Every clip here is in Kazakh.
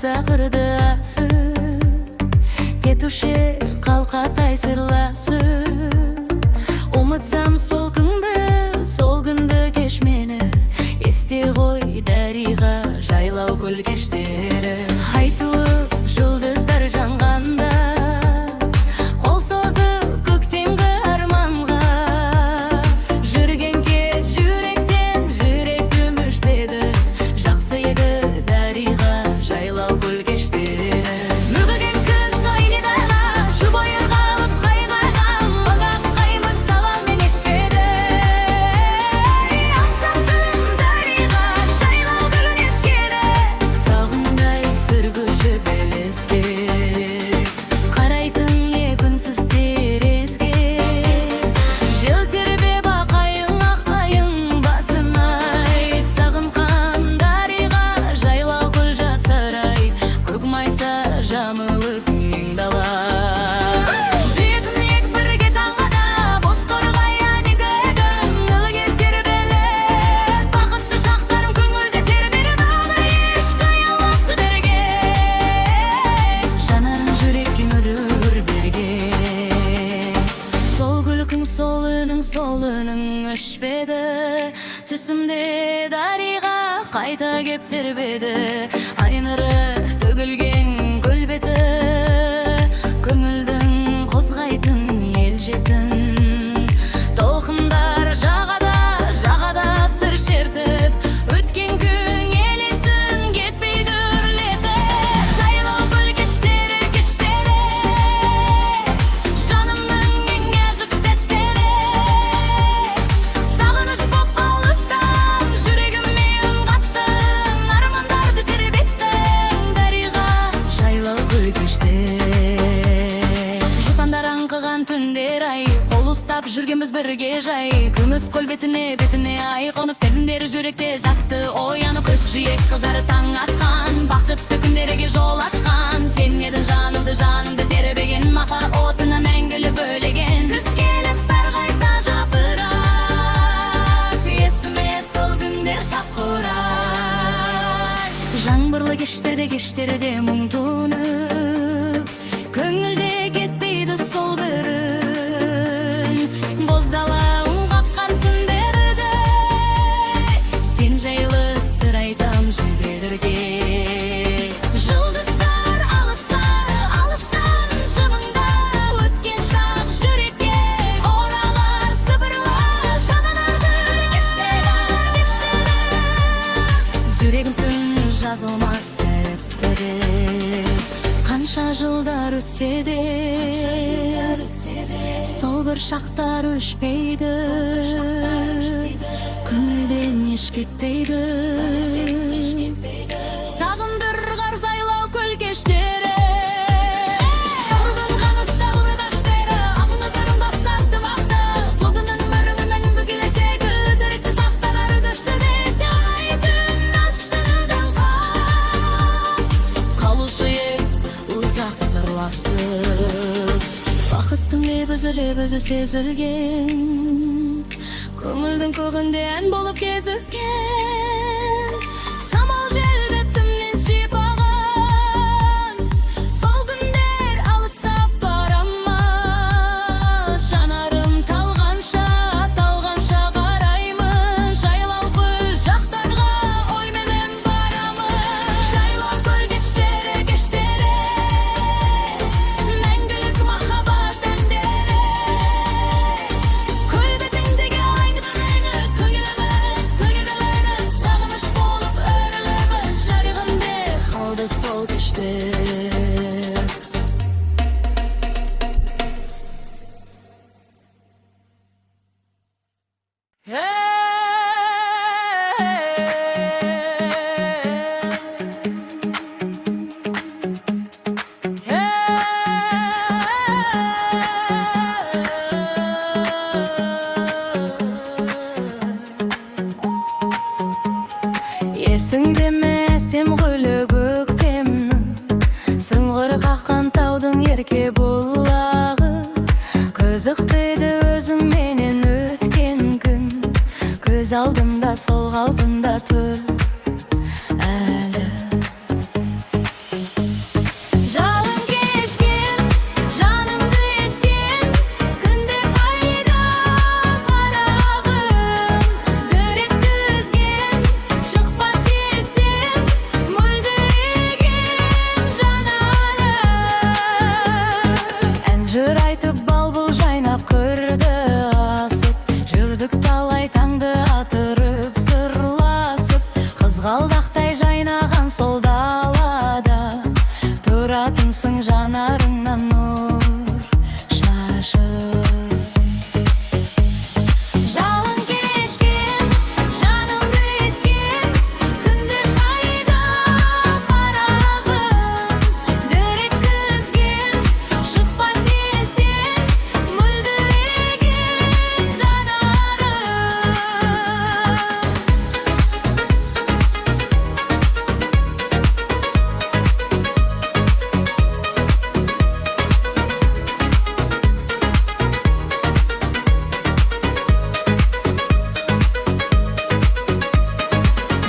сақырды асып, кетуші қалқатай сырласып. Ұмытсам сол күнді кеш мені, есте ғой дариға жайлау көл кештері. Айтылып жұлдыздар жанғанда, қол созып көктемгі арманға. Жүрген кез жүректен жүректім өшпеді, жақсы еді дариға жайлау көл кештері. Мүгіген күз айнедарға, жұп ойырғалып қайғайған, маған қаймыт саламмен еспеді. Аңсақтым дариға жайлау көл кешкері, сағымдай сүргуші белеске. Қарайтын екінсіз терезге, жел тербеп ақайың ақайың басынай. Сағынған дариға жайлау көл жасарай, көк майса жамылып ең дала. Жетім ек бірге таңғада, бос торғай әнекігім, ілген тербелеп. Бақытты шақтарым көңілді тербеліп, алда ешкі аялапты дерге. Жанарын жүрекке мөлдір берген. Сол күлкің, сол үнің өшпеді, түсімде дариға қайта кеп тербеді. Айныры төгілген көл беті, көңілдің қозғайтын ел жетін. Толқындар жағада сыр шертіп, өткен күн елесін кетпейді үрлетіп. Жайлау көл кештері, жанымның ең нәзік сәттері. Сағыныш боп алыстан, жүрегіммен қаттың, армандарды тербеттің дариға жайлау көл кештері. Жусандар аңқыған түндер ай, қол ұстап жүргенбіз бірге жай. Күміс көл бетіне ай қонып, сезімдері жүректе жатты оянып. Көкжиек қызары таң атқан, бақытты күндерге жол ашқан. Сен едің жанымды тербеген, махар отына мәңгілі бөлеген. Күз келіп сарғайса жапырақ, есіме сол күндер сап құрай. Жаңбырлы кештерде мұң тұнып, көңілде кетпейді сол бір үн. Боздала қаққан түндерді, сен жайлы сыр айтам жүректерге. Жұлдыздар алыстан жаныңда, өткен шақ жүрекке оралар сыбырла. Жанарды кештері, жүрегім түн жазылмас дәптері. Қанша жылдар өтсе де, сол бір шақтар өшпейді, көңілден еш кетпейді. Сағындырғар жайлау көл кештері. Сағынған ыстаулы даштері, аңлығырым басатты бақты. Содының мөріңімен бүгілесе күлдірікті сақтарар өдішті десте. Айтын астының қалған, қалушы ек ұзақ сырласып. Бақыттың лебізі сезілген, көңілдің көгінде ән болып кезіккен. Самал желбеттімнен сипаған, сол күндер алыстап барама. Жанарым талғанша қараймын, жайлау көл жақтарға ойменен барамын. Жайлау көл кештері, мәңгілік махаббат әндері. Көл бетіндегі айнып мені, көгіліп, сағыныш болып өріліп, жүрегімде қалды сол кештер. Есіңде ме сен гүлі көктемнің, сыңғыр қаққан таудың ерке бұлағы. Қызықтайды өзіңменен өткен күн, көз алдымда сол қалпында тұр әлі. қызғалдақтай жайнаған сол далада тұратынсың жанарыңнан нұр шашып. Жалын кешкен, жанымды ескен, күндер қайда қарағым, дір еткізген, шықпас естен, мөлдіреген жанарым.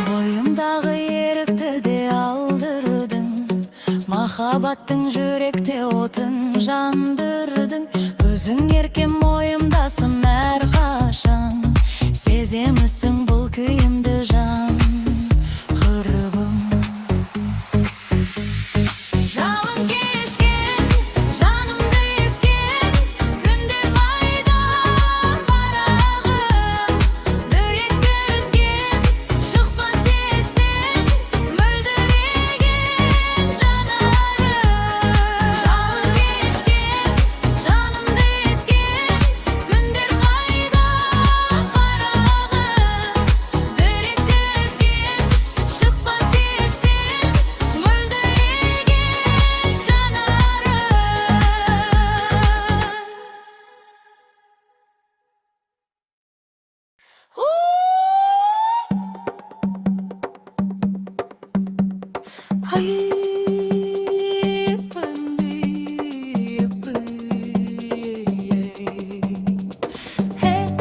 Бойымдағы ерікті де алдырдың, махаббаттың жүректе отын жандырдың. Өзің еркем ойымдасың әрқашан, сеземісің бұл күйімді жан құрбым. Жалын кешкен, жанымды ескен, күндер қайда қарағым, дір еткізген, шықпас естен, мөлдіреген жанарым. Жалын кешкен, жанымды ескен, күндер қайда қарағым, дір еткізген, шықпас естен, мөлдіреген жанарым.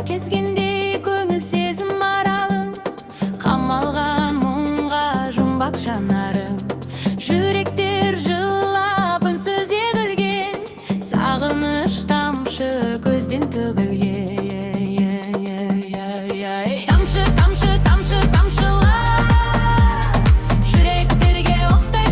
Кезгендей көңіл сезім аралым, қамалған мұңға жұмбақ жанарым. Жүректер жылап үнсіз егілген, сағыныш тамшы көзден төгілген. Тамшы, тамшы, тамшы, тамшылар, жүректерге оқтай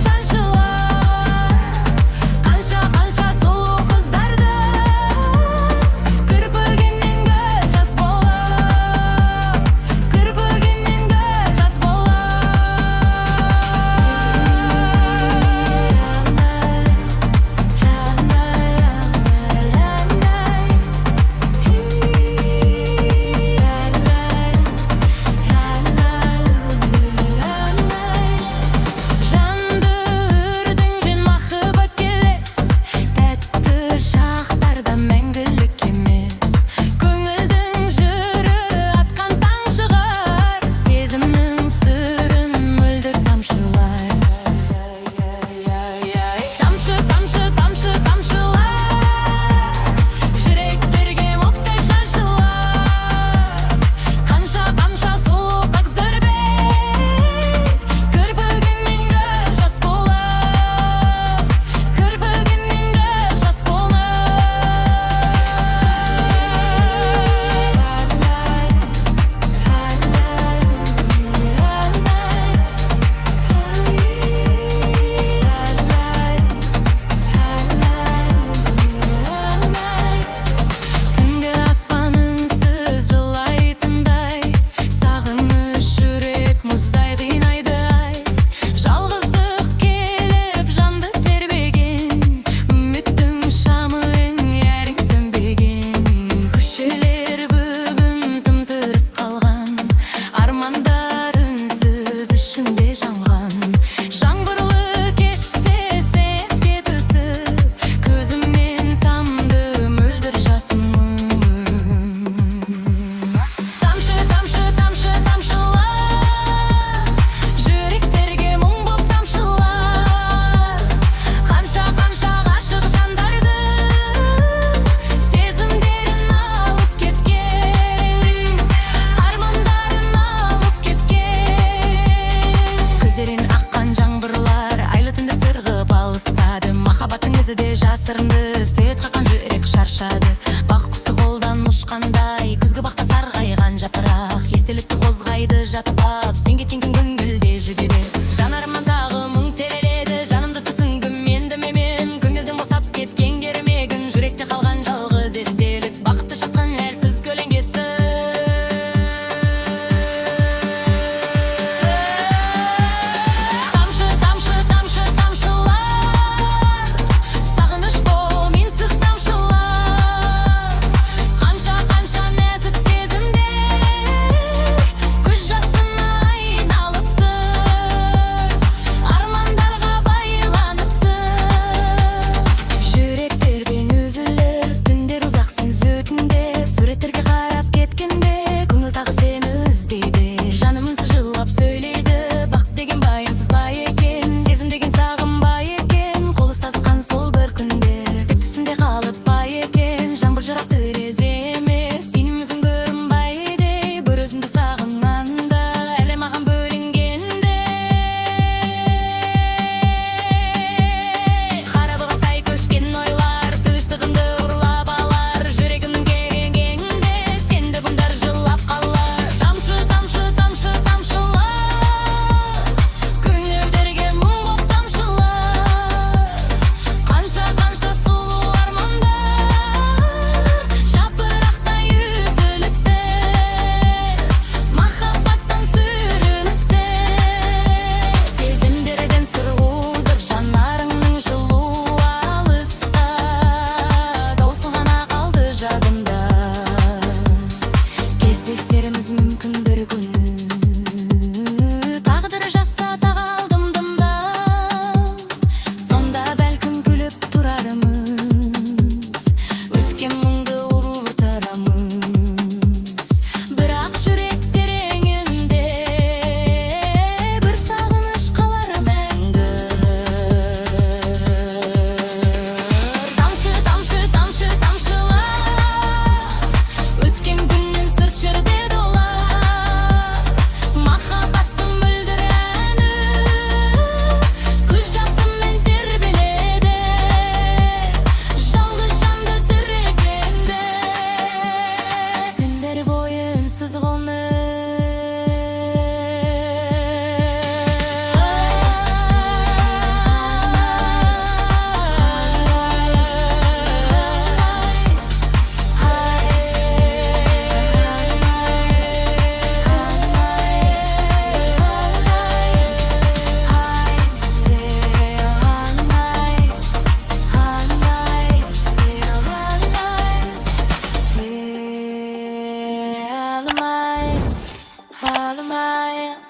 алмай